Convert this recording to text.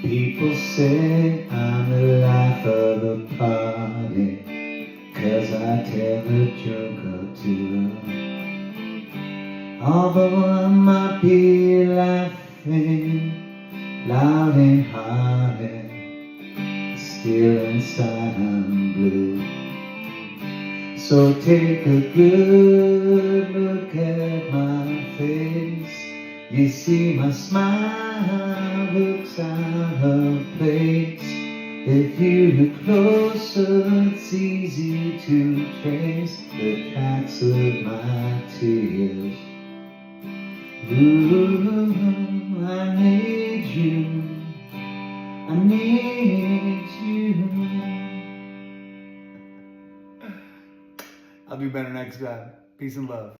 People say I'm the life of the party, 'cause I tell a joke or two. Although I might be laughing loud and hearty, still inside I'm blue. So take a good look at my face. You see my smile looks out of place. If you look closer, it's easy to trace the tracks of my tears. Ooh, I need you, I need you. I'll do better next time. Peace and love.